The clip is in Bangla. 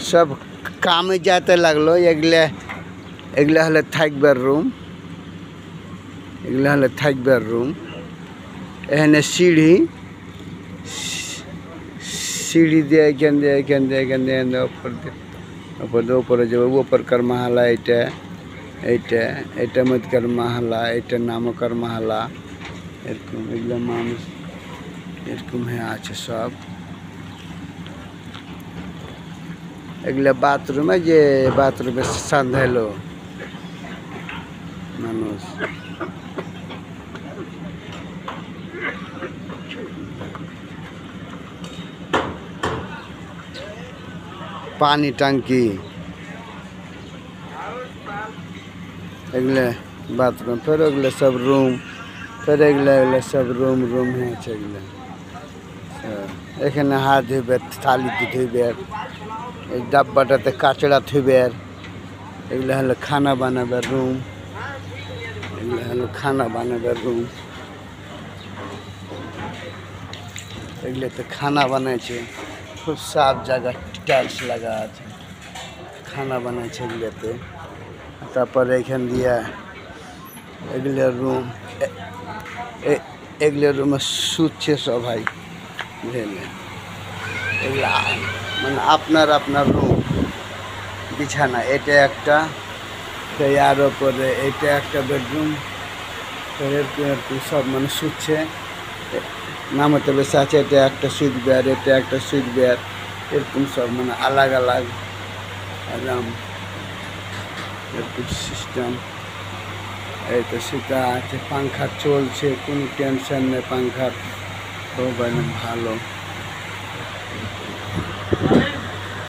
সব কামে যেতে লাগলো। এগুলা এগুলা হলে থাকবার রুম, এগুলা হলে থাকবার রুম। এখানে সিঁড়ি, সিঁড়ি দিয়ে এখান দিয়ে এখান দিয়ে এখান দিয়ে উপর দিয়ে উপরে যাবো। উপরকার মাহালা এইটা, এইটা এটা মধ্যকার মাহালা, এটা নামকার মাহালা। এরকম এগুলো মানুষ এরকম হয়ে আছে সব। এগুলা বাথরুমে, যে বাথরুমে সান্ধাইলো মানুষ। पानी टंकी, एगले बाथरूम, फिर एगले सब रूम, फिर एगले एगले सब रूम रूम है। एखाने हाथ धुबे, थाली धुबे, डब्बाटाते काचड़ा धुबे। एगले हलो खाना बनाबे रूम, एगले हलो खाना बनाबे रूम। एगले तो खाना बनाए छे, खूब साफ जगह, टाइल्स लगा আছে, खाना বানাইছে এগুলোতে। তারপরে এখান দিয়া এগুলো রুম, এগুলো রুমে শুচ্ছে সবাই বুঝলে। এগুলা মানে আপনার আপনার রুম, বিছানা। এটা একটা, আর ওপরে এটা একটা বেডরুম। এরকম সব মানে শুচ্ছে, নামাতে বসে আছে। এটা একটা সুইচ বেড, এটা একটা সুইচ বেড। এরকম সব মানে আলাদা আলাদা আরাম এরকম সিস্টেম। এই তো সেটা আছে, পাংখা চলছে, কোনো টেনশন নেই পাংখার, খুব ভালো।